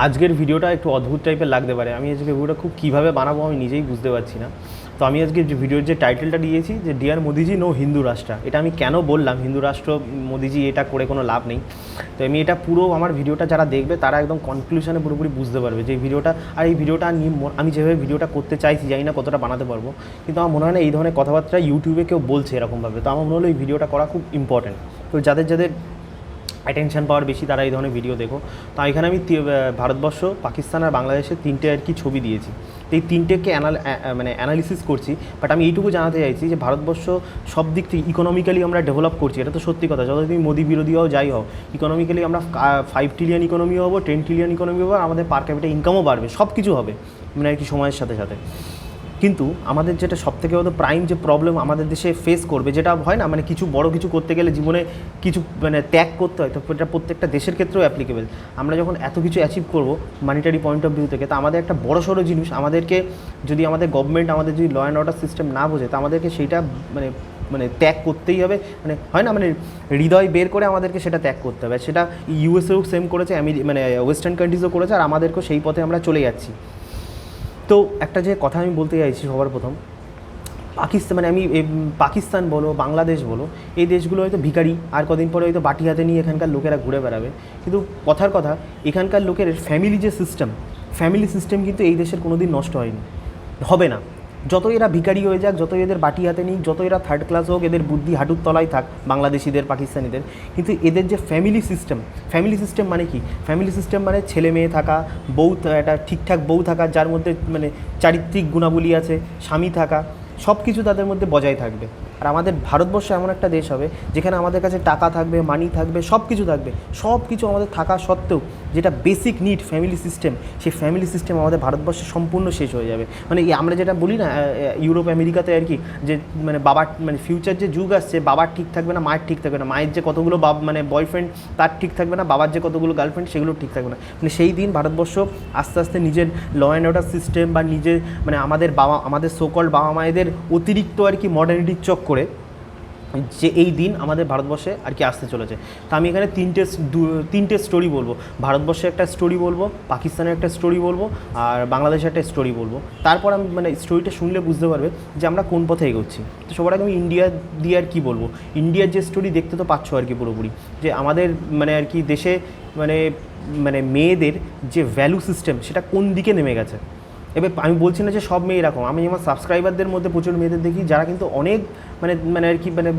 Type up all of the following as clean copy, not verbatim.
আজকের ভিডিওটা একটু অদ্ভুত টাইপের লাগতে পারে। আমি আজকে ভিডিওটা খুব কীভাবে বানাবো আমি নিজেই বুঝতে পারছি না। তো আমি আজকে যে ভিডিওর যে টাইটেলটা দিয়েছি যে ডিয়ার মোদিজি নো হিন্দু রাষ্ট্র, এটা আমি কেন বললাম হিন্দু রাষ্ট্র মোদিজি, এটা করে কোনো লাভ নেই। তো আমি এটা পুরো আমার ভিডিওটা যারা দেখবে তারা একদম কনক্লুশনে পুরোপুরি বুঝতে পারবে যে এই ভিডিওটা আর এই ভিডিওটা আমি যেভাবে ভিডিওটা করতে চাইছি জানি না কতটা বানাতে পারবো, কিন্তু আমার মনে হয় না এই ধরনের কথাবার্তা ইউটিউবে কেউ বলছে এরকমভাবে। তো আমার মনে হলো এই ভিডিওটা করা খুব ইম্পর্টেন্ট। তো যাদের যাদের অ্যাটেনশন পাওয়ার বেশি তারা এই ধরনের ভিডিও দেখো। তো এখানে আমি ভারতবর্ষ, পাকিস্তান আর বাংলাদেশের তিনটে আর কি ছবি দিয়েছি। তো এই তিনটেকে অ্যানালিসিস করছি। বাট আমি এইটুকু জানাতে চাইছি যে ভারতবর্ষ সব দিক থেকে ইকোনমিক্যালি আমরা ডেভেলপ করছি, এটা তো সত্যি কথা। যত তুমি মোদি বিরোধী হও যাই হও, ইকোনমিক্যালি আমরা 5 ট্রিলিয়ন ইকোনমি হবো, 10 ট্রিলিয়ন ইকোনমি হবো, আমাদের পার ক্যাপিটাল ইনকামও বাড়বে, সব কিছু হবে মানে আর কি সময়ের সাথে সাথে। কিন্তু আমাদের যেটা সবথেকে বড় প্রাইম যে প্রবলেম আমাদের দেশে ফেস করবে, যেটা হয় না মানে কিছু বড় কিছু করতে গেলে জীবনে কিছু মানে ত্যাগ করতে হয়, তো এটা প্রত্যেকটা দেশের ক্ষেত্রেও অ্যাপ্লিকেবল। আমরা যখন এত কিছু অ্যাচিভ করবো মানিটারি পয়েন্ট অফ ভিউ থেকে, তো আমাদের একটা বড় সড়ো জিনিস, আমাদেরকে যদি আমাদের গভর্নমেন্ট আমাদের যদি ল অ্যান্ড অর্ডার সিস্টেম না বোঝে, তো আমাদেরকে সেইটা মানে মানে ত্যাগ করতেই হবে। মানে হয় না মানে হৃদয় বের করে আমাদেরকে সেটা ত্যাগ করতে হবে। সেটা ইউএসএও সেম করেছে, মানে ওয়েস্টার্ন কান্ট্রিজও করেছে, আর আমাদেরকেও সেই পথে আমরা চলে যাচ্ছি। তো একটা যে কথা আমি বলতে চাইছি সবার প্রথম, পাকিস্তান মানে আমি পাকিস্তান বলো বাংলাদেশ বলো, এই দেশগুলো হয়তো ভিখারি, আর কদিন পরে হয়তো বাটি হাতে নিয়ে এখানকার লোকেরা ঘুরে বেড়াবে। কিন্তু কথার কথা, এখানকার লোকের ফ্যামিলি যে সিস্টেম কিন্তু এই দেশের কোনো দিন নষ্ট হয়নি, হবে না। যত এরা ভিখারি হয়ে যাক, যত এদের বাটি হাতে নিক, যত এরা থার্ড ক্লাস হোক, এদের বুদ্ধি হাঁটুর তলায় থাক বাংলাদেশিদের পাকিস্তানিদের, কিন্তু এদের যে ফ্যামিলি সিস্টেম মানে কি? ফ্যামিলি সিস্টেম মানে ছেলে মেয়ে থাকা, বউ, একটা ঠিকঠাক বউ থাকা যার মধ্যে মানে চারিত্রিক গুণাবলী আছে, স্বামী থাকা, সব কিছু তাদের মধ্যে বজায় থাকবে। আর আমাদের ভারতবর্ষ এমন একটা দেশ হবে যেখানে আমাদের কাছে টাকা থাকবে, মানি থাকবে, সব কিছু থাকবে, সব কিছু আমাদের থাকা সত্ত্বেও যেটা বেসিক নিড ফ্যামিলি সিস্টেম, সেই ফ্যামিলি সিস্টেম আমাদের ভারতবর্ষে সম্পূর্ণ শেষ হয়ে যাবে। মানে আমরা যেটা বলি না ইউরোপ আমেরিকাতে আর কি, যে মানে বাবার মানে ফিউচার যে যুগ আসছে, বাবার ঠিক থাকবে না, মায়ের ঠিক থাকবে না, মায়ের যে কতগুলো মানে বয়ফ্রেন্ড তার ঠিক থাকবে না, বাবার যে কতগুলো গার্লফ্রেন্ড সেগুলো ঠিক থাকবে না। মানে সেই দিন ভারতবর্ষ আস্তে আস্তে নিজের ল অ্যান্ড অর্ডার সিস্টেম বা নিজের মানে আমাদের সোকল বাবা মায়েদের অতিরিক্ত আর কি মডার্নিটির চক্করে যে এই দিন আমাদের ভারতবর্ষে আর কি আসতে চলেছে। তো আমি এখানে তিনটে স্টোরি বলবো। ভারতবর্ষে একটা স্টোরি বলবো, পাকিস্তানের একটা স্টোরি বলবো, আর বাংলাদেশের একটা স্টোরি বলবো। তারপর আমি মানে স্টোরিটা শুনলে বুঝতে পারবে যে আমরা কোন পথে এগোচ্ছি। তো সবার আগে আমি ইন্ডিয়া দিয়ে আর কি বলবো, ইন্ডিয়ার যে স্টোরি দেখতে তো পাচ্ছ আর কি পুরোপুরি, যে আমাদের মানে আর কি দেশে মানে মানে মেয়েদের যে ভ্যালু সিস্টেম সেটা কোন দিকে নেমে গেছে। এবার আমি বলছি না যে সব মেয়ে এরকম, আমি আমার সাবস্ক্রাইবারদের মধ্যে প্রচুর মেয়েদের দেখি যারা কিন্তু অনেক মানে মানে আর কি মানে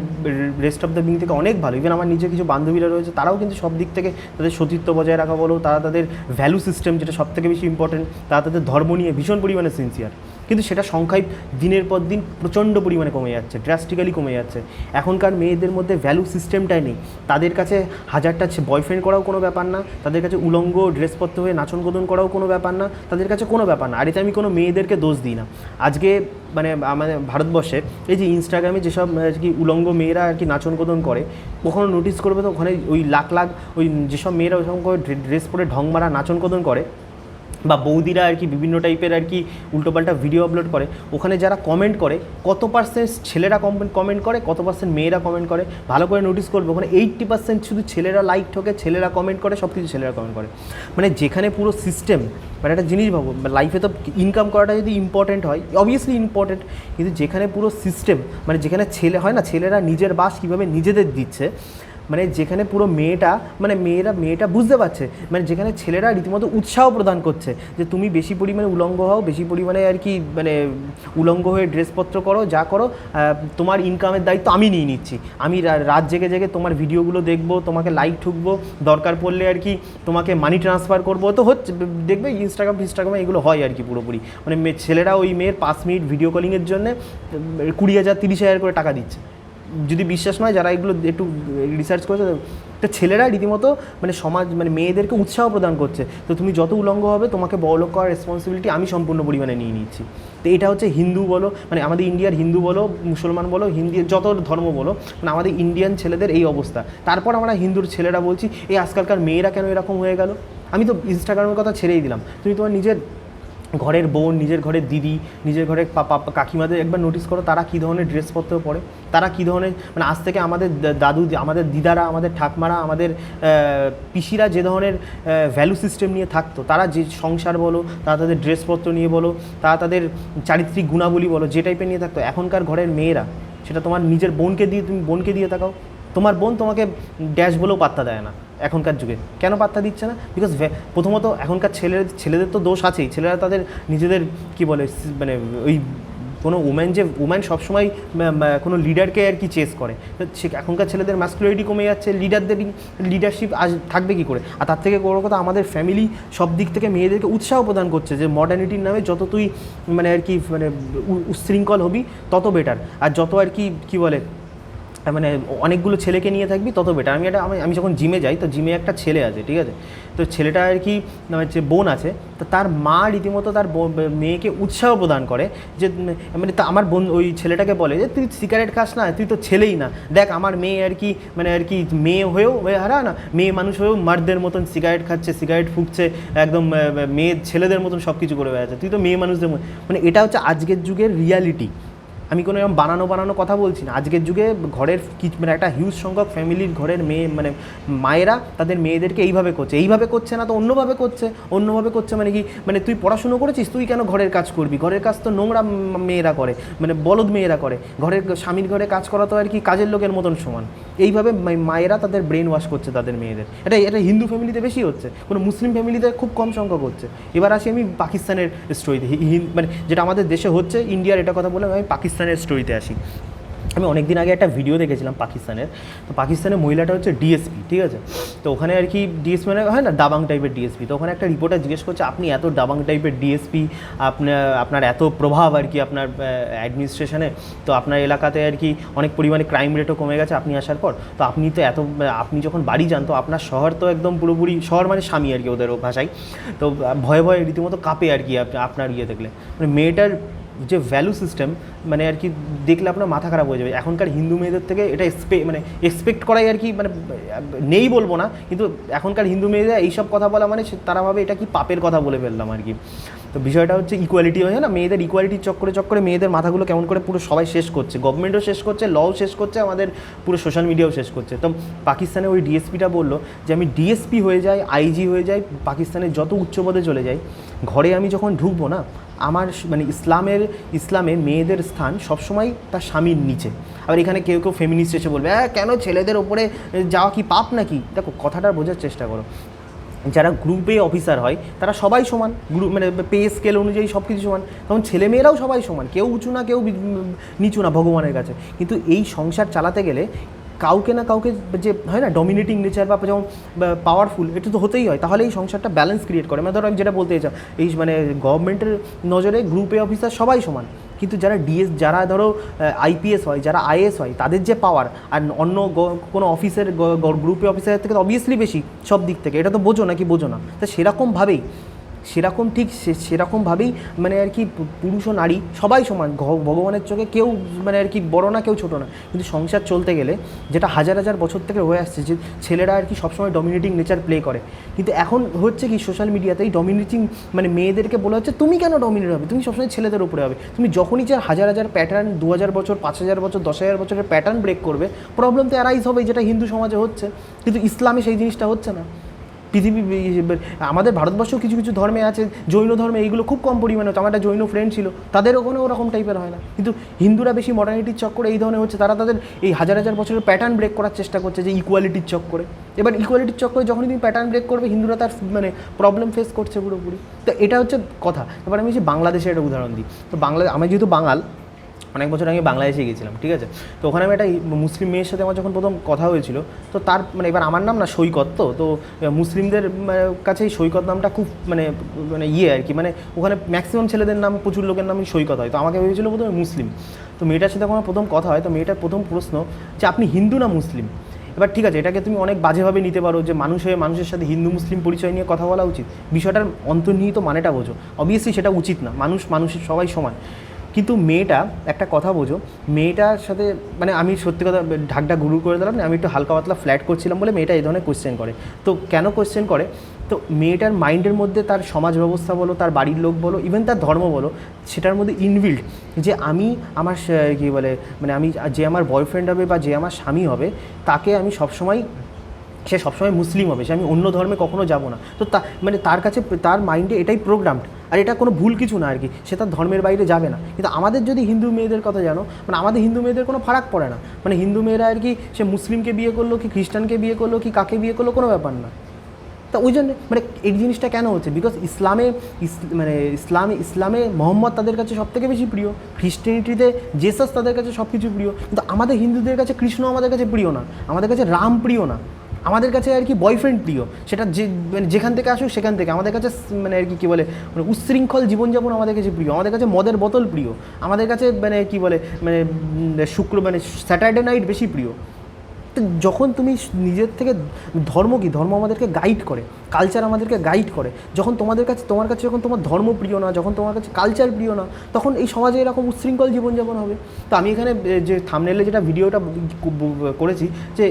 রেস্ট অফ দ্য বিং থেকে অনেক ভালো। ইভেন আমার নিজের কিছু বান্ধবীরা রয়েছে, তারাও কিন্তু সব দিক থেকে তাদের সতীত্ব বজায় রাখা বলো, তারা তাদের ভ্যালু সিস্টেম যেটা সব থেকে বেশি ইম্পর্টেন্ট, তারা তাদের ধর্ম নিয়ে ভীষণ পরিমাণে সিনসিয়ার। কিন্তু সেটা সংখ্যায় দিনের পর দিন প্রচণ্ড পরিমাণে কমে যাচ্ছে, ড্রাস্টিক্যালি কমে যাচ্ছে। এখনকার মেয়েদের মধ্যে ভ্যালু সিস্টেমটাই নেই। তাদের কাছে হাজারটা বয়ফ্রেন্ড করাও কোনো ব্যাপার না, তাদের কাছে উলঙ্গ ড্রেস পরতে হয়ে নাচন কোদন করাও কোনো ব্যাপার না, তাদের কাছে কোনো ব্যাপার না। আর এতে আমি কোনো মেয়েদেরকে দোষ দিই না। আজকে মানে আমাদের ভারতবর্ষে এই যে ইনস্টাগ্রামে যেসব আর কি উলঙ্গ মেয়েরা আর কি নাচন কোদন করে, কখনো নোটিস করবে তো ওখানে ওই লাখ ওই যেসব মেয়েরা ওইরকম করে ড্রেস পরে ঢং মারা নাচন কোদন করে, বা বৌদিরা আর কি বিভিন্ন টাইপের আর কি উল্টোপাল্টা ভিডিও আপলোড করে, ওখানে যারা কমেন্ট করে কত পার্সেন্ট ছেলেরা কমেন্ট করে, কত পার্সেন্ট মেয়েরা কমেন্ট করে, ভালো করে নোটিস করবে। ওখানে 80% শুধু ছেলেরা লাইক ঠোকে, ছেলেরা কমেন্ট করে, সব কিছু ছেলেরা কমেন্ট করে। মানে যেখানে পুরো সিস্টেম মানে একটা জিনিস ভাবো, লাইফে তো ইনকাম করাটা যদি ইম্পর্টেন্ট হয়, অবভিয়াসলি ইম্পর্টেন্ট, কিন্তু যেখানে পুরো সিস্টেম মানে যেখানে ছেলে হয় না, ছেলেরা নিজের বাস কীভাবে নিজেদের দিচ্ছে, মানে যেখানে পুরো মেয়েটা বুঝতে পারছে, মানে যেখানে ছেলেরা রীতিমতো উৎসাহ প্রদান করছে যে তুমি বেশি পরিমাণে উলঙ্গ হও, বেশি পরিমাণে আর কি মানে উলঙ্গ হয়ে ড্রেসপত্র করো, যা করো, তোমার ইনকামের দায়িত্ব আমি নিয়ে নিচ্ছি, আমি রাত জেগে জেগে তোমার ভিডিওগুলো দেখবো, তোমাকে লাইক ঠুকবো, দরকার পড়লে আর কি তোমাকে মানি ট্রান্সফার করবো। তো হচ্ছে দেখবে ইনস্টাগ্রামে এগুলো হয় আর কি পুরোপুরি, মানে ছেলেরা ওই মেয়ের 5 মিনিট ভিডিও কলিংয়ের জন্য 20,000 30,000 করে টাকা দিচ্ছে। যদি বিশ্বাস নয়, যারা এগুলো একটু রিসার্চ করেছে, তো ছেলেরা রীতিমতো মানে সমাজ মানে মেয়েদেরকে উৎসাহ প্রদান করছে, তো তুমি যত উলঙ্গ হবে তোমাকে বড়লোক করার রেসপন্সিবিলিটি আমি সম্পূর্ণ পরিমাণে নিয়ে নিচ্ছি। তো এটা হচ্ছে হিন্দু বলো, মানে আমাদের ইন্ডিয়ার হিন্দু বলো, মুসলমান বলো, হিন্দি যত ধর্ম বলো, মানে আমাদের ইন্ডিয়ান ছেলেদের এই অবস্থা। তারপর আমরা হিন্দুর ছেলেরা বলছি এই আজকালকার মেয়েরা কেন এরকম হয়ে গেল। আমি তো ইনস্টাগ্রামের কথা ছেড়েই দিলাম, তুমি তোমার নিজের ঘরের বোন, নিজের ঘরের দিদি, নিজের ঘরের কাকিমাদের একবার নোটিস করো তারা কী ধরনের ড্রেসপত্র পরে, তারা কী ধরনের, মানে আজ থেকে আমাদের দাদু, আমাদের দিদারা, আমাদের ঠাকমারা, আমাদের পিসিরা যে ধরনের ভ্যালু সিস্টেম নিয়ে থাকতো, তারা যে সংসার বলো, তারা তাদের ড্রেসপত্র নিয়ে বলো, তারা তাদের চারিত্রিক গুণাবলী বলো, যে টাইপের নিয়ে থাকতো, এখনকার ঘরের মেয়েরা, সেটা তোমার নিজের বোনকে দিয়ে, তুমি বোনকে দিয়ে তাকাও, তোমার বোন তোমাকে ড্যাশ বলেও পাত্তা দেয় না এখনকার যুগে। কেন পাত্তা দিচ্ছে না? বিকজ প্রথমত এখনকার ছেলেদের তো দোষ আছেই, ছেলেরা তাদের নিজেদের কী বলে, মানে ওই কোনো উম্যান সবসময় কোনো লিডারকে আর কি চেস করে, সে এখনকার ছেলেদের ম্যাসকুলারিটি কমে যাচ্ছে, লিডারশিপ আজ থাকবে কী করে? আর তার থেকে বড় কথা, আমাদের ফ্যামিলি সব দিক থেকে মেয়েদেরকে উৎসাহ প্রদান করছে যে মডার্নিটির নামে যত তুই মানে আর কি মানে উচ্ছৃঙ্খল হবি তত বেটার, আর যত আর কি কী বলে মানে অনেকগুলো ছেলেকে নিয়ে থাকবি তত বেটার। আমি যখন জিমে যাই, তো জিমে একটা ছেলে আছে, ঠিক আছে, তো ছেলেটা আর কি যে বোন আছে, তো তার মা রীতিমতো তার মেয়েকে উৎসাহ প্রদান করে যে মানে আমার বোন ওই ছেলেটাকে বলে যে তুই সিগারেট খাস না, তুই তো ছেলেই না, দেখ আমার মেয়ে আর কি মানে আর কি মেয়ে হয়েও হারা না, মেয়ে মানুষ হয়েও মার্দের মতন সিগারেট খাচ্ছে, সিগারেট ফুঁকছে, একদম মেয়ে ছেলেদের মতন সব কিছু করে বেড়াচ্ছে, তুই তো মেয়ে মানুষদের মতো। মানে এটা হচ্ছে আজকের যুগের রিয়ালিটি। আমি কোনো এরকম বানানো কথা বলছি না। আজকের যুগে ঘরের মানে একটা হিউজ সংখ্যক ফ্যামিলির ঘরের মেয়ে মানে মায়েরা তাদের মেয়েদেরকে এইভাবে করছে না তো অন্যভাবে করছে মানে কি, মানে তুই পড়াশুনো করেছিস, তুই কেন ঘরের কাজ করবি? ঘরের কাজ তো নোংরা মেয়েরা করে, মানে বলদ মেয়েরা করে, স্বামীর ঘরে কাজ করা তো আর কি কাজের লোকের মতন সমান। এইভাবে মায়েরা তাদের ব্রেন ওয়াশ করছে তাদের মেয়েদের। এটা হিন্দু ফ্যামিলিতে বেশি হচ্ছে, কোনো মুসলিম ফ্যামিলিতে খুব কম সংখ্যক হচ্ছে। এবার আসি আমি পাকিস্তানের স্টোরিতে, মানে যেটা আমাদের দেশে হচ্ছে, ইন্ডিয়ার এটা কথা বলে আমি পাকিস্তানের স্টোরিতে আসি। আমি অনেক দিন আগে একটা ভিডিও দেখেছিলাম পাকিস্তানের, তো পাকিস্তানের মহিলাটা হচ্ছে ডিএসপি, ঠিক আছে, তো ওখানে আর কি ডিএসপি মানে হয় না দাবাং টাইপের ডিএসপি, তো ওখানে একটা রিপোর্টার জিজ্ঞেস করছে আপনি এত দাবাং টাইপের ডিএসপি, আপনার এত প্রভাব আর কি আপনার অ্যাডমিনিস্ট্রেশনে, তো আপনার এলাকাতে আর কি অনেক পরিমাণে ক্রাইম রেটও কমে গেছে আপনি আসার পর, তো আপনি যখন বাড়ি যান তো আপনার শহর তো একদম পুরোপুরি, শহর মানে স্বামী আর কি ওদের ভাষায়, তো ভয়ে ভয়ে রীতিমতো কাঁপে আর কি আপনার ইয়ে দেখলে, মানে মেয়েটার যে ভ্যালু সিস্টেম মানে আর কি দেখলে আপনার মাথা খারাপ হয়ে যাবে। এখনকার হিন্দু মেয়েদের থেকে এটা এক্সপেক্ট করাই আর কি মানে নেই বলবো না, কিন্তু এখনকার হিন্দু মেয়েদের এইসব কথা বলা মানে তারা ভাবে এটা কি পাপের কথা বলে ফেললাম আর কি। তো বিষয়টা হচ্ছে ইকুয়ালিটি হয়ে না, মেয়েদের ইকুয়ালিটির চক্করে মেয়েদের মাথাগুলো কেমন করে পুরো সবাই শেষ করছে, গভর্নমেন্টও শেষ করছে, লও শেষ করছে, আমাদের পুরো সোশ্যাল মিডিয়াও শেষ করছে। তো পাকিস্তানে ওই ডিএসপিটা বললো যে আমি ডিএসপি হয়ে যাই, আইজি হয়ে যাই, পাকিস্তানের যত উচ্চ পদে চলে যাই, ঘরে আমি যখন ঢুকবো না, আমার মানে ইসলামে মেয়েদের স্থান সবসময় তার স্বামীর নিচে। আবার এখানে কেউ ফেমিনিস্ট এসে বলবে হ্যাঁ কেন ছেলেদের ওপরে যাওয়া কি পাপ নাকি? দেখো কথাটা বোঝার চেষ্টা করো, যারা গ্রুপে অফিসার হয় তারা সবাই সমান, মানে পে স্কেল অনুযায়ী সব কিছু সমান, তখন ছেলেমেয়েরাও সবাই সমান, কেউ উঁচু না কেউ নিচু না ভগবানের কাছে। কিন্তু এই সংসার চালাতে গেলে কাউকে না কাউকে যে হয় না ডমিনেটিং নেচার বা যেমন পাওয়ারফুল, এটা তো হতেই হয়, তাহলে এই সংসারটা ব্যালেন্স ক্রিয়েট করে। মানে ধরো আমি যেটা বলতে চাই, এই মানে গভর্নমেন্টের নজরে গ্রুপে অফিসার সবাই সমান, কিন্তু যারা ধরো আইপিএস হয়, যারা আইএস হয়, তাদের যে পাওয়ার আর অন্য কোনো অফিসের গ্রুপে অফিসারের থেকে তো অবভিয়াসলি বেশি সব দিক থেকে, এটা তো বোঝো নাকি বোঝো না? তো সেরকমভাবেই মানে আর কি পুরুষ ও নারী সবাই সমান ভগবানের চোখে, কেউ মানে আর কি বড় না কেউ ছোটো না। কিন্তু সংসার চলতে গেলে যেটা হাজার হাজার বছর থেকে হয়ে আসছে, যে ছেলেরা আর কি সবসময় ডমিনেটিং নেচার প্লে করে, কিন্তু এখন হচ্ছে কি সোশ্যাল মিডিয়াতেই ডমিনেটিং মানে মেয়েদেরকে বলা হচ্ছে তুমি কেন ডমিনেট হবে, তুমি সবসময় ছেলেদের উপরে হবে। তুমি যখনই যে হাজার হাজার প্যাটার্ন, 2000 বছর, 5000 বছর, 10,000 বছরের প্যাটার্ন ব্রেক করবে, প্রবলেম তো অ্যারাইজ হবে, যেটা হিন্দু সমাজে হচ্ছে। কিন্তু ইসলামে সেই জিনিসটা হচ্ছে না। আমাদের ভারতবর্ষেও কিছু কিছু ধর্মে আছে, জৈন ধর্মে এইগুলো খুব কম পরিমাণে হচ্ছে। আমার একটা জৈন ফ্রেন্ড ছিল, তাদের ওখানে ওরকম টাইপের হয় না। কিন্তু হিন্দুরা বেশি মডার্নিটির চক্করে এই ধরনের হচ্ছে, তারা তাদের এই হাজার হাজার বছরের প্যাটার্ন ব্রেক করার চেষ্টা করছে যে ইকুয়ালিটির চক্করে। এবার ইকুয়ালিটির চক্করে যখনই তুমি প্যাটার্ন ব্রেক করবে, হিন্দুরা তার মানে প্রবলেম ফেস করছে পুরোপুরি। তো এটা হচ্ছে কথা। এবার আমি যে বাংলাদেশের একটা উদাহরণ দিই, তো আমি যেহেতু বাঙাল, অনেক বছর আগে বাংলাদেশে গিয়েছিলাম, ঠিক আছে, তো ওখানে আমি একটা মুসলিম মেয়ের সাথে আমার যখন প্রথম কথা হয়েছিল, তো তার মানে এবার আমার নাম না সৈকত, তো মুসলিমদের কাছে এই সৈকত নামটা খুব মানে মানে আর কি, মানে ওখানে ম্যাক্সিমাম ছেলেদের নাম, প্রচুর লোকের নামই সৈকত হয়। তো আমাকে ভেবেছিল প্রথমে মুসলিম। তো মেয়েটার সাথে আমার প্রথম কথা হয়, তো মেয়েটার প্রথম প্রশ্ন যে আপনি হিন্দু না মুসলিম? এবার ঠিক আছে, এটাকে তুমি অনেক বাজেভাবে নিতে পারো যে মানুষের সাথে হিন্দু মুসলিম পরিচয় নিয়ে কথা বলা উচিত, বিষয়টার অন্তর্নিহিত মানেটা বোঝো। অবভিয়াসলি সেটা উচিত না, মানুষের সবাই সমান। কিন্তু মেয়েটা একটা কথা বোঝো, মেয়েটার সাথে মানে আমি সত্যি কথা ঢাকঢাক গুরু করে দিলাম না, আমি একটু হালকা পাতলা ফ্ল্যাট করছিলাম বলে মেয়েটা এই ধরনের কোয়েশ্চেন করে। তো কেন কোয়েশ্চেন করে, তো মেয়েটার মাইন্ডের মধ্যে তার সমাজ ব্যবস্থা বলো, তার বাড়ির লোক বলো, ইভেন তার ধর্ম বলো, সেটার মধ্যে ইনবিল্ড যে আমি আমার কী বলে মানে আমি যে আমার বয়ফ্রেন্ড হবে বা যে আমার স্বামী হবে তাকে আমি সবসময়, সে সবসময় মুসলিম হবে, সে আমি অন্য ধর্মে কখনো যাব না। তো মানে তার কাছে তার মাইন্ডে এটাই প্রোগ্রামড, আর এটা কোনো ভুল কিছু না আর কি, সে তার ধর্মের বাইরে যাবে না। কিন্তু আমাদের যদি হিন্দু মেয়েদের কথা জানো, মানে আমাদের হিন্দু মেয়েদের কোনো ফারাক পড়ে না, মানে হিন্দু মেয়েরা আর কি সে মুসলিমকে বিয়ে করলো কি খ্রিস্টানকে বিয়ে করলো কি কাকে বিয়ে করলো কোনো ব্যাপার না। তা ওই জন্য মানে এই জিনিসটা কেন হচ্ছে, বিকজ ইসলামে মোহাম্মদ তাদের কাছে সব থেকে বেশি প্রিয়, খ্রিস্টানিটিতে জেসাস তাদের কাছে সব কিছু প্রিয়, কিন্তু আমাদের হিন্দুদের কাছে কৃষ্ণ আমাদের কাছে প্রিয় না, আমাদের কাছে রাম প্রিয় না, আমাদের কাছে আর কি বয়ফ্রেন্ড প্রিয়, সেটা যে মানে যেখান থেকে আসুক সেখান থেকে। আমাদের কাছে মানে আর কি কী বলে মানে উচ্ছৃঙ্খল জীবনযাপন আমাদের কাছে প্রিয়, আমাদের কাছে মদের বোতল প্রিয়, আমাদের কাছে মানে কী বলে মানে স্যাটারডে নাইট বেশি প্রিয়। তো যখন তুমি নিজের থেকে ধর্ম কি, ধর্ম আমাদেরকে গাইড করে, কালচার আমাদেরকে গাইড করে, যখন তোমার কাছে যখন তোমার ধর্ম প্রিয় না, যখন তোমার কাছে কালচার প্রিয় না, তখন এই সমাজে এরকম উচ্ছৃঙ্খল জীবনযাপন হবে। তো আমি এখানে যে থাম্বনেলে যেটা ভিডিওটা করেছি যে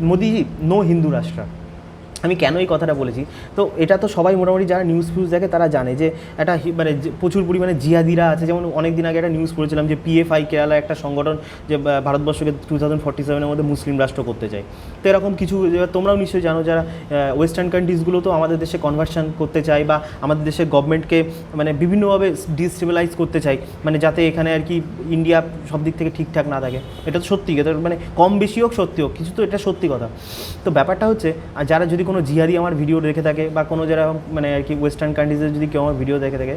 মোদিজি নো হিন্দু রাষ্ট্র, আমি কেন এই কথাটা বলেছি, তো এটা তো সবাই মোটামুটি যারা নিউজ ফিউজ দেখে তারা জানে যে একটা মানে প্রচুর পরিমাণে জিহাদিরা আছে। যেমন অনেক দিন আগে একটা নিউজ পড়েছিলাম যে PFI কেরালা একটা সংগঠন যে ভারতবর্ষকে 2047-এর মধ্যে মুসলিম রাষ্ট্র করতে চায়। তো এরকম কিছু তোমরাও নিশ্চয়ই জানো, যারা ওয়েস্টার্ন কান্ট্রিজগুলো তো আমাদের দেশে কনভার্সন করতে চায় বা আমাদের দেশের গভর্নমেন্টকে মানে বিভিন্নভাবে ডিস্টেবিলাইজ করতে চায়, মানে যাতে এখানে আর কি ইন্ডিয়া সব দিক থেকে ঠিকঠাক না থাকে। এটা তো সত্যি, এটা মানে কম বেশি হোক সত্যি হোক কিছু, তো এটা সত্যি কথা। তো ব্যাপারটা হচ্ছে যারা যদি কোনো জিহাদি আমার ভিডিও দেখে থাকে বা কোনো যারা মানে আর কি ওয়েস্টার্ন কান্ট্রিজের যদি কেউ আমার ভিডিও দেখে থাকে,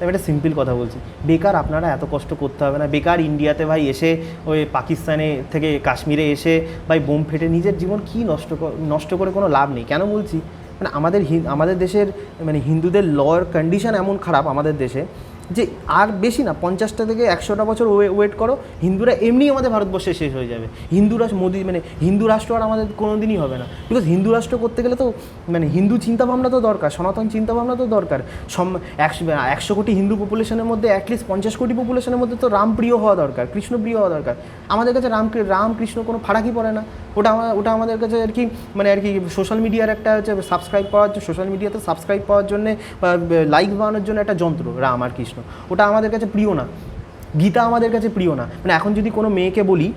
আমি একটা সিম্পল কথা বলছি, বেকার আপনারা এত কষ্ট করতে হবে না, বেকার ইন্ডিয়াতে ভাই এসে ওই পাকিস্তানে থেকে কাশ্মীরে এসে ভাই বোম ফেটে নিজের জীবন কি নষ্ট করে কোনো লাভ নেই। কেন বলছি, মানে আমাদের দেশের মানে হিন্দুদের লর কন্ডিশন এমন খারাপ আমাদের দেশে যে আর বেশি না 50টা থেকে 100টা বছর ওয়েট করো, হিন্দুরা এমনি আমাদের ভারতবর্ষে শেষ হয়ে যাবে। হিন্দু রাষ্ট্র আর আমাদের কোনো দিনই হবে না, বিকজ হিন্দু রাষ্ট্র করতে গেলে তো মানে হিন্দু চিন্তাভাবনা তো দরকার, সনাতন চিন্তাভাবনা তো দরকার। 100 কোটি হিন্দু পপুলেশনের মধ্যে অ্যাটলিস্ট 50 কোটি পপুলেশনের মধ্যে তো রাম প্রিয় হওয়া দরকার, কৃষ্ণ প্রিয় হওয়া দরকার। আমাদের কাছে রাম কৃষ্ণ কোনো ফারাকই পড়ে না। ওটা আমাদের কাছে আর কি মানে আর কি সোশ্যাল মিডিয়ার একটা হচ্ছে সোশ্যাল মিডিয়াতে সাবস্ক্রাইব পাওয়ার জন্যে বা লাইক বানানোর জন্য একটা যন্ত্র রাম আর কৃষ্ণ। ওটা আমাদের কাছে প্রিয় না, গীতা আমাদের কাছে প্রিয় না। মানে এখন যদি কোনো মেয়েকে বলি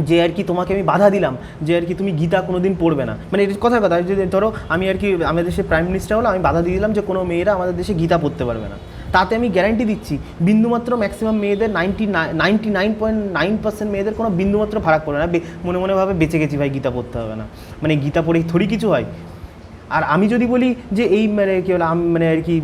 যে আর কি তোমাকে আমি বাধা দিলাম যে আর কি তুমি গীতা কোনো দিন পড়বে না, মানে এটা কথার কথা, যদি ধরো আমি আর কি আমাদের দেশের প্রাইম মিনিস্টার হলো, আমি বাধা দিয়ে দিলাম যে কোনো মেয়েরা আমাদের দেশে গীতা পড়তে পারবে না, তাতে আমি গ্যারান্টি দিচ্ছি বিন্দুমাত্র ম্যাক্সিমাম মেয়েদের 99.9% মেয়েদের কোনো বিন্দুমাত্র ফারাক পড়বে না, মনে ভাবে বেঁচে গেছি ভাই, গীতা পড়তে হবে না। মানে গীতা পড়েই থোড়ি কিছু হয়। আর আমি যদি বলি যে এই মানে কী বলে মানে আর কি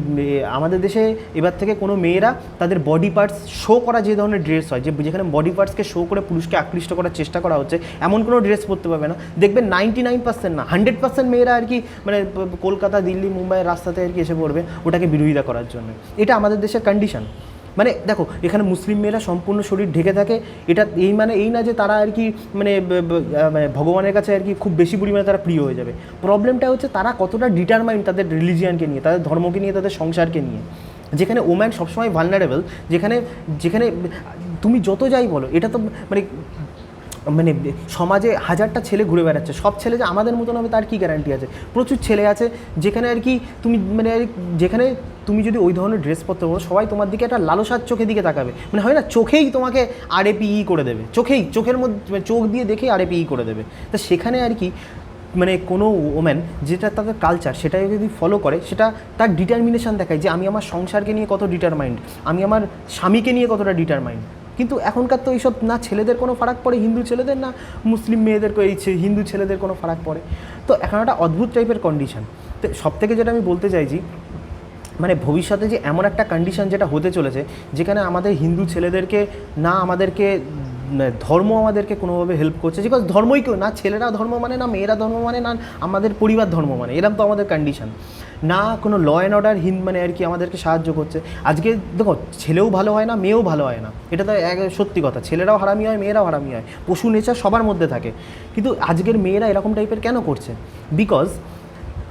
আমাদের দেশে এবার থেকে কোনো মেয়েরা তাদের বডি পার্টস শো করা যে ধরনের ড্রেস হয়, যেখানে বডি পার্টসকে শো করে পুরুষকে আকৃষ্ট করার চেষ্টা করা হচ্ছে, এমন কোনো ড্রেস পরতে পারবে না। দেখবেন 99% না 100% মেয়েরা আর কি মানে কলকাতা দিল্লি মুম্বাইয়ের রাস্তাতে আর কি এসে পড়বে ওটাকে বিরোধিতা করার জন্য। এটা আমাদের দেশের কন্ডিশন। মানে দেখো এখানে মুসলিম মেয়েরা সম্পূর্ণ শরীর ঢেকে থাকে, এটা এই না যে তারা আর কি মানে ভগবানের কাছে আর কি খুব বেশি পরিমাণে তারা প্রিয় হয়ে যাবে। প্রবলেমটা হচ্ছে তারা কতটা ডিটারমাইন্ড তাদের রিলিজিয়ানকে নিয়ে, তাদের ধর্মকে নিয়ে, তাদের সংসারকে নিয়ে। যেখানে ওম্যান সবসময় ভালনারেবল, যেখানে তুমি যত যাই বলো, এটা তো মানে সমাজে 1000টা ছেলে ঘুরে বেড়াচ্ছে, সব ছেলে যে আমাদের মতন হবে তার কী গ্যারান্টি আছে? প্রচুর ছেলে আছে যেখানে আর কি তুমি মানে যেখানে তুমি যদি ওই ধরনের ড্রেস পরতে পারো, সবাই তোমার দিকে একটা লালসার চোখের দিকে তাকাবে, মানে হয় না চোখেই তোমাকে RAPE করে দেবে, চোখের মধ্যে চোখ দিয়ে দেখেই RAPE করে দেবে। তা সেখানে আর কি মানে কোনো ওম্যান যেটা তাদের কালচার সেটাই যদি ফলো করে, সেটা তার ডিটারমিনেশান দেখায় যে আমি আমার সংসারকে নিয়ে কত ডিটারমাইন্ড, আমি আমার স্বামীকে নিয়ে কতটা ডিটারমাইন্ড। কিন্তু এখনকার তো এইসব না ছেলেদের কোনো ফারাক পড়ে হিন্দু ছেলেদের, না মুসলিম মেয়েদের হিন্দু ছেলেদের কোনো ফারাক পড়ে। তো এখন একটা অদ্ভুত টাইপের কন্ডিশন। তো সব থেকে যেটা আমি বলতে চাইছি, মানে ভবিষ্যতে যে এমন একটা কন্ডিশন যেটা হতে চলেছে, যেখানে আমাদের হিন্দু ছেলেদেরকে না আমাদেরকে ধর্ম আমাদেরকে কোনোভাবে হেল্প করছে, বিকজ ধর্মই কেউ না, ছেলেরা ধর্ম মানে না, মেয়েরা ধর্ম মানে না, আমাদের পরিবার ধর্ম মানে, এরকম তো আমাদের কন্ডিশন না। কোনো ল অ্যান্ড অর্ডার মানে আর কি আমাদেরকে সাহায্য করছে। আজকে দেখো ছেলেও ভালো হয় না, মেয়েও ভালো হয় না, এটা তো সত্যি কথা। ছেলেরাও হারামি হয়, মেয়েরাও হারামি হয়, পশু নেচার সবার মধ্যে থাকে। কিন্তু আজকের মেয়েরা এরকম টাইপের কেন করছে? বিকজ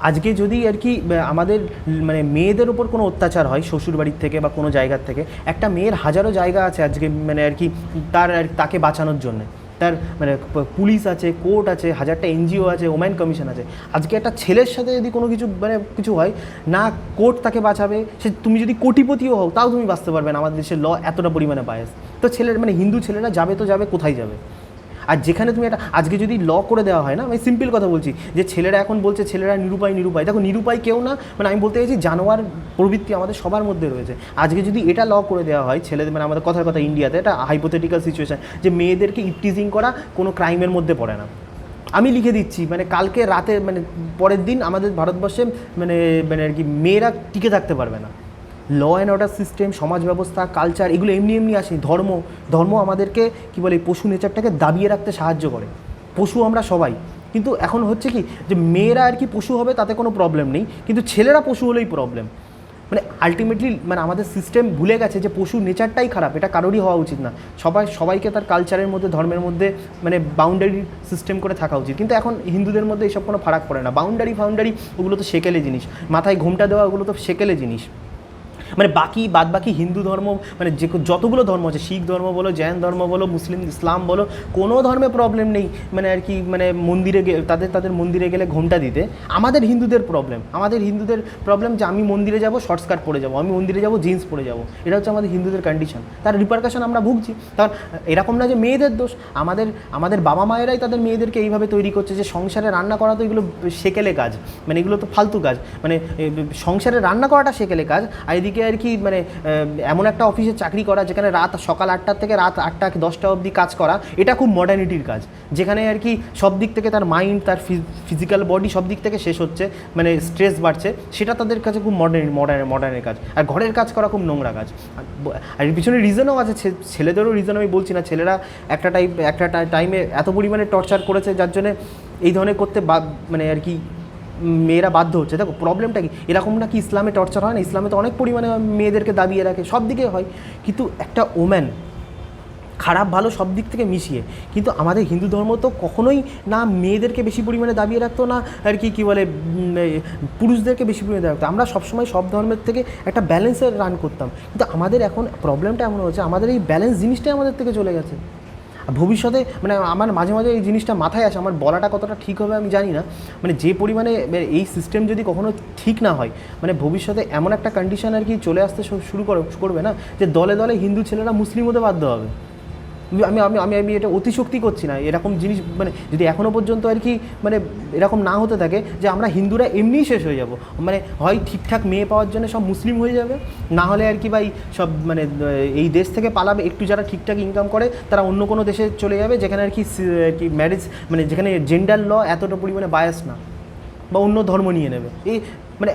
আজকে যদি আর কি আমাদের মানে মেয়েদের ওপর কোনো অত্যাচার হয় শ্বশুরবাড়ির থেকে বা কোনো জায়গার থেকে, একটা মেয়ের হাজারো জায়গা আছে আজকে মানে আর কি তাকে বাঁচানোর জন্যে, তার মানে পুলিশ আছে, কোর্ট আছে, হাজারটা এনজিও আছে, ওম্যান কমিশন আছে। আজকে একটা ছেলের সাথে যদি কোনো কিছু মানে কিছু হয়, না কোর্ট তাকে বাঁচাবে, সে তুমি যদি কোটিপতিও হও তাও তুমি বাঁচতে পারবে না, আমাদের দেশের ল এতটা পরিমাণে বায়াস। তো ছেলের মানে হিন্দু ছেলেরা যাবে তো যাবে, কোথায় যাবে? আর যেখানে তুমি একটা আজকে যদি ল করে দেওয়া হয় না, আমি সিম্পল কথা বলছি, যে ছেলেরা এখন বলছে ছেলেরা নিরুপায়, দেখো নিরুপায় কেউ না, মানে আমি বলতে চাইছি জানোয়ার প্রবৃত্তি আমাদের সবার মধ্যে রয়েছে। আজকে যদি এটা ল করে দেওয়া হয় ছেলেদের, মানে আমাদের কথার কথা ইন্ডিয়াতে এটা হাইপোথেটিক্যাল সিচুয়েশন, যে মেয়েদেরকে ইপটিজিং করা কোনো ক্রাইমের মধ্যে পড়ে না, আমি লিখে দিচ্ছি মানে কালকে রাতে মানে পরের দিন আমাদের ভারতবর্ষে মানে মানে আর কি মেয়েরা টিকে থাকতে পারবে না। ল অ্যান্ড অর্ডার সিস্টেম, সমাজ ব্যবস্থা, কালচার, এগুলো এমনি এমনি আসেনি। ধর্ম আমাদেরকে কী বলে, পশু নেচারটাকে দাবিয়ে রাখতে সাহায্য করে। পশু আমরা সবাই, কিন্তু এখন হচ্ছে কি যে মেয়েরা আর কি পশু হবে তাতে কোনো প্রবলেম নেই, কিন্তু ছেলেরা পশু হলেই প্রবলেম। মানে আলটিমেটলি মানে আমাদের সিস্টেম ভুলে গেছে যে পশু নেচারটাই খারাপ, এটা কারোরই হওয়া উচিত না। সবাইকে তার কালচারের মধ্যে, ধর্মের মধ্যে মানে বাউন্ডারি সিস্টেম করে থাকা উচিত। কিন্তু এখন হিন্দুদের মধ্যে এইসব কোনো ফারাক পড়ে না। বাউন্ডারি ওগুলো তো সেকেলে জিনিস, মাথায় ঘোমটা দেওয়া ওগুলো তো সেকেলে জিনিস। মানে বাকি হিন্দু ধর্ম মানে যে যতগুলো ধর্ম আছে, শিখ ধর্ম বলো, জৈন ধর্ম বলো, মুসলিম, ইসলাম বলো, কোনো ধর্মে প্রবলেম নেই মানে আর কি মানে মন্দিরে তাদের মন্দিরে গেলে ঘোমটা দিতে। আমাদের হিন্দুদের প্রবলেম যে আমি মন্দিরে যাব শর্ট স্কার্ট পরে যাবো, আমি মন্দিরে যাব জিন্স পরে যাবো, এটা হচ্ছে আমাদের হিন্দুদের কন্ডিশন। তার রিপারকাশন আমরা ভুগছি। কারণ এরকম না যে মেয়েদের দোষ, আমাদের বাবা মায়েরাই তাদের মেয়েদেরকে এইভাবে তৈরি করছে যে সংসারে রান্না করা তো এগুলো সেকেলে কাজ, মানে এগুলো তো ফালতু কাজ, মানে সংসারে রান্না করাটা সেকেলে কাজ। আর এদিকে আর কি মানে এমন একটা অফিসে চাকরি করা যেখানে সকাল 8টা থেকে রাত 8টা 10টা অবধি কাজ করা, এটা খুব মডার্নিটির কাজ, যেখানে আর কি সব দিক থেকে তার মাইন্ড, তার ফিজিক্যাল বডি সব দিক থেকে শেষ হচ্ছে, মানে স্ট্রেস বাড়ছে, সেটা তাদের কাছে খুব মডার্নের কাজ। আর ঘরের কাজ করা খুব নোংরা কাজ। আর এর পিছনে রিজনও আছে, ছেলেদেরও রিজন আমি বলছি না, ছেলেরা একটা টাইমে এত পরিমাণে টর্চার করেছে যার জন্যে এই ধরনের করতে মানে আর কি মেয়েরা বাধ্য হচ্ছে। দেখো প্রবলেমটা কি, এরকম না কি ইসলামে টর্চার হয় না, ইসলামে তো অনেক পরিমাণে মেয়েদেরকে দাবিয়ে রাখে, সব দিকে হয়, কিন্তু একটা ওম্যান খারাপ ভালো সব দিক থেকে মিশিয়ে। কিন্তু আমাদের হিন্দু ধর্ম তো কখনোই না মেয়েদেরকে বেশি পরিমাণে দাবিয়ে রাখতো, না আর কি বলে পুরুষদেরকে বেশি পরিমাণে রাখতো। আমরা সবসময় সব ধর্মের থেকে একটা ব্যালেন্সের রান করতাম, কিন্তু আমাদের এখন প্রবলেমটা এমন হচ্ছে, আমাদের এই ব্যালেন্স জিনিসটাই আমাদের থেকে চলে গেছে। ভবিষ্যতে মানে আমার মাঝে মাঝে এই জিনিসটা মাথায় আসে, আমার বলাটা কতটা ঠিক হবে আমি জানি না, মানে যে পরিমাণে এই সিস্টেম যদি কখনো ঠিক না হয়, মানে ভবিষ্যতে এমন একটা কন্ডিশন আর কি চলে আসতে শুরু করবে না, যে দলে দলে হিন্দু ছেলেরা মুসলিম হতে বাধ্য হবে। আমি এটা অতিশক্তি করছি না, এরকম জিনিস মানে যদি এখনও পর্যন্ত আর কি মানে এরকম না হতে থাকে যে আমরা হিন্দুরা এমনিই শেষ হয়ে যাব, মানে হয় ঠিকঠাক মেয়ে পাওয়ার জন্য সব মুসলিম হয়ে যাবে, না হলে আর কি ভাই সব মানে এই দেশ থেকে পালাবে, একটু যারা ঠিকঠাক ইনকাম করে তারা অন্য কোনো দেশে চলে যাবে যেখানে আর কি ম্যারেজ মানে যেখানে জেন্ডার ল এতটা পরিমাণে বায়াস না, বা অন্য ধর্ম নিয়ে নেবে। এই মানে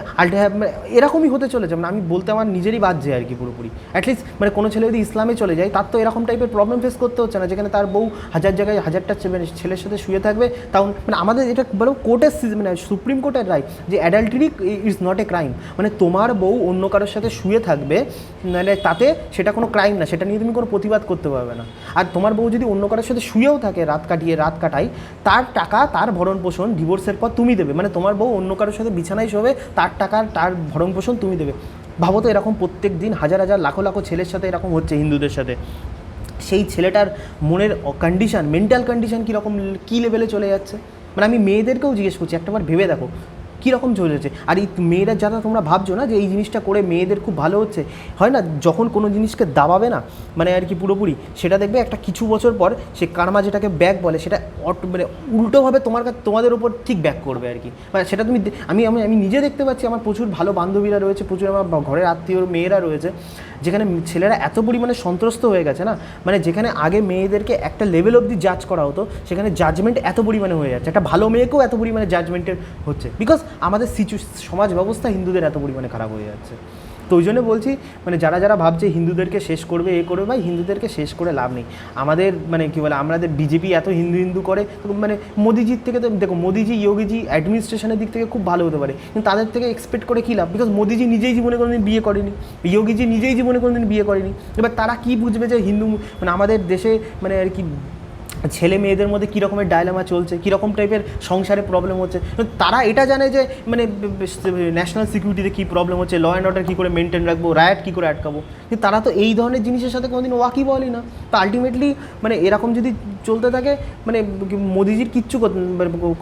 এরকমই হতে চলেছে, মানে আমি বলতে আমার নিজেরই বাজছে আর কি পুরোপুরি। অ্যাটলিস্ট মানে কোনো ছেলে যদি ইসলামে চলে যায় তার তো এরকম টাইপের প্রবলেম ফেস করতে হচ্ছে না, যেখানে তার বউ হাজার জায়গায় হাজারটা ছেলের সাথে শুয়ে থাকবে, তাও মানে আমাদের এটা বলো কোর্টের মানে সুপ্রিম কোর্টের রায় যে adultery is not a crime, মানে তোমার বউ অন্য কারোর সাথে শুয়ে থাকবে মানে তাতে সেটা কোনো ক্রাইম না, সেটা নিয়ে তুমি কোনো প্রতিবাদ করতে পারবে না। আর তোমার বউ যদি অন্য কারোর সাথে শুয়েও থাকে রাত কাটায়, তার টাকা তার ভরণ পোষণ ডিভোর্সের পর তুমি দেবে, মানে তোমার বউ অন্য কারোর সাথে বিছানায় শোবে, তার টাকা তার ভরণ পোষণ তুমি দেবে। ভাবো তো এরকম প্রত্যেক দিন হাজার হাজার লাখো লাখো ছেলের সাথে এরকম হচ্ছে হিন্দুদের সাথে, সেই ছেলেটার মনের কন্ডিশন, মেন্টাল কন্ডিশন কীরকম কী লেভেলে চলে যাচ্ছে। মানে আমি মেয়েদেরকেও জিজ্ঞেস করছি, একটাবার ভেবে দেখো কীরকম চলেছে। আর এই মেয়েরা যারা তোমরা ভাবছো না যে এই জিনিসটা করে মেয়েদের খুব ভালো হচ্ছে, হয় না যখন কোনো জিনিসকে দাবাবে না মানে আর কি পুরোপুরি, সেটা দেখবে একটা কিছু বছর পর সে কার্মা যেটাকে ব্যাক বলে, সেটা মানে উল্টোভাবে তোমাদের উপর ঠিক ব্যাক করবে আর কি। মানে সেটা তুমি আমি নিজে দেখতে পাচ্ছি, আমার প্রচুর ভালো বান্ধবীরা রয়েছে, প্রচুর আমার ঘরের আত্মীয় মেয়েরা রয়েছে, যেখানে ছেলেরা এত পরিমাণে সন্ত্রস্ত হয়ে গেছে না, মানে যেখানে আগে মেয়েদেরকে একটা লেভেল অবধি জাজ করা হতো, সেখানে জাজমেন্ট এত পরিমাণে হয়ে যাচ্ছে, একটা ভালো মেয়েকেও এত পরিমাণে জাজমেন্টের হচ্ছে, বিকজ আমাদের সমাজ ব্যবস্থা হিন্দুদের এত পরিমাণে খারাপ হয়ে যাচ্ছে। তো ওই জন্য বলছি মানে যারা ভাবছে হিন্দুদেরকে শেষ করবে ভাই হিন্দুদেরকে শেষ করে লাভ নেই। আমাদের মানে কী বলে, আমাদের বিজেপি এত হিন্দু করে, মানে মোদিজির থেকে তো দেখো, মোদিজি যোগীজি অ্যাডমিনিস্ট্রেশনের দিক থেকে খুব ভালো হতে পারে, কিন্তু তাদের থেকে এক্সপেক্ট করে কী লাভ, বিকজ মোদিজি নিজেই জীবনে কোনোদিন বিয়ে করেনি, যোগীজি নিজেই জীবনে কোনোদিন বিয়ে করেনি। এবার তারা কী বুঝবে যে হিন্দু মানে আমাদের দেশে মানে আর কি ছেলে মেয়েদের মধ্যে কী রকমের ডায়লামা চলছে, কীরকম টাইপের সংসারে প্রবলেম হচ্ছে। তারা এটা জানে যে মানে ন্যাশনাল সিকিউরিটিতে কী প্রবলেম হচ্ছে, ল অ্যান্ড অর্ডার কী করে মেনটেন রাখবো, রায়ট কী করে আটকাবো, কিন্তু তারা তো এই ধরনের জিনিসের সাথে কোনোদিন ওয়াকিবহলই না। তো আলটিমেটলি মানে এরকম যদি চলতে থাকে, মানে মোদিজির কিচ্ছু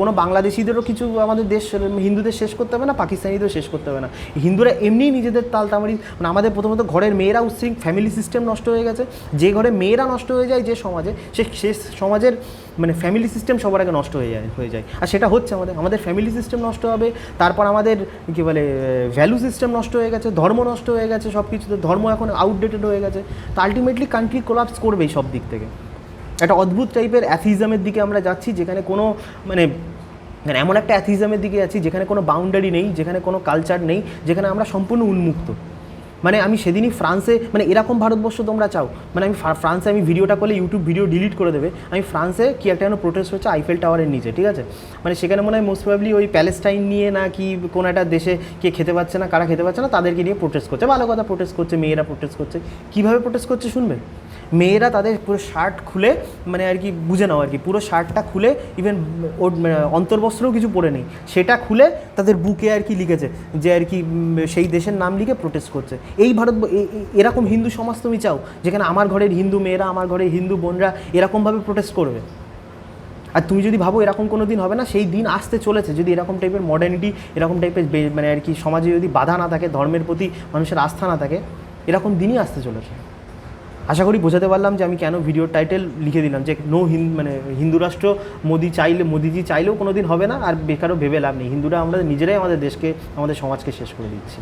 কোনো বাংলাদেশিদেরও কিছু আমাদের দেশ হিন্দুদের শেষ করতে হবে না, পাকিস্তানিদেরও শেষ করতে হবে না। হিন্দুরা এমনিই নিজেদের তালতামারি, মানে আমাদের প্রথমত ঘরের মেয়েরা উচ্ছৃঙ্খ, ফ্যামিলি সিস্টেম নষ্ট হয়ে গেছে। যে ঘরে মেয়েরা নষ্ট হয়ে যায় যে সমাজে, সে সমাজের মানে ফ্যামিলি সিস্টেম সবার আগে নষ্ট হয়ে যায়। আর সেটা হচ্ছে আমাদের ফ্যামিলি সিস্টেম নষ্ট হবে, তারপর আমাদের কী বলে ভ্যালু সিস্টেম নষ্ট হয়ে গেছে, ধর্ম নষ্ট হয়ে গেছে, সব কিছুতে ধর্ম এখন আউটডেটেড হয়ে গেছে। তো আলটিমেটলি কান্ট্রি কোলাপস করবেই সব দিক থেকে। একটা অদ্ভুত টাইপের অ্যাথিজমের দিকে আমরা যাচ্ছি, যেখানে কোনো মানে এমন একটা অ্যাথিজমের দিকে যাচ্ছি যেখানে কোনো বাউন্ডারি নেই, যেখানে কোনো কালচার নেই, যেখানে আমরা সম্পূর্ণ উন্মুক্ত। মানে আমি সেদিনই ফ্রান্সে, মানে এরকম ভারতবর্ষ তোমরা চাও? মানে আমি ফ্রান্সে আমি ভিডিওটা করলে ইউটিউব ভিডিও ডিলিট করে দেবে। আমি ফ্রান্সে কি একটা যেন প্রোটেস্ট হচ্ছে আইফেল টাওয়ারের নিচে, ঠিক আছে? মানে সেখানে মনে হয় মোস্ট প্রবাবলি ওই প্যালেস্টাইন নিয়ে না কি কোনো একটা দেশে কে খেতে পাচ্ছে না, কারা খেতে পাচ্ছে না, তাদেরকে নিয়ে প্রোটেস্ট করছে। ভালো কথা, প্রোটেস্ট করছে, মেয়েরা প্রোটেস্ট করছে। কীভাবে প্রোটেস্ট করছে শুনবে? মেয়েরা তাদের পুরো শার্ট খুলে, মানে আর কি বুঝে নাও আর কি, পুরো শার্টটা খুলে, ইভেন ওর অন্তর্বস্ত্রও কিছু পরে নেই, সেটা খুলে তাদের বুকে আর কি লিখেছে যে আর কি সেই দেশের নাম লিখে প্রোটেস্ট করছে। এই এরকম হিন্দু সমাজ তুমি চাও, যেখানে আমার ঘরের হিন্দু মেয়েরা, আমার ঘরের হিন্দু বোনরা এরকমভাবে প্রোটেস্ট করবে? আর তুমি যদি ভাবো এরকম কোনো দিন হবে না, সেই দিন আসতে চলেছে। যদি এরকম টাইপের মডার্নিটি, এরকম টাইপের মানে আর কি সমাজে যদি বাধা না থাকে, ধর্মের প্রতি মানুষের আস্থা না থাকে, এরকম দিনই আসতে চলেছে। আশা করি বোঝাতে পারলাম যে আমি কেন ভিডিওর টাইটেল লিখে দিলাম যে মানে হিন্দু রাষ্ট্র মোদিজি চাইলেও কোনো দিন হবে না, আর বেকারও ভেবে লাভ নেই। হিন্দুরা আমরা নিজেরাই আমাদের দেশকে, আমাদের সমাজকে শেষ করে দিচ্ছি।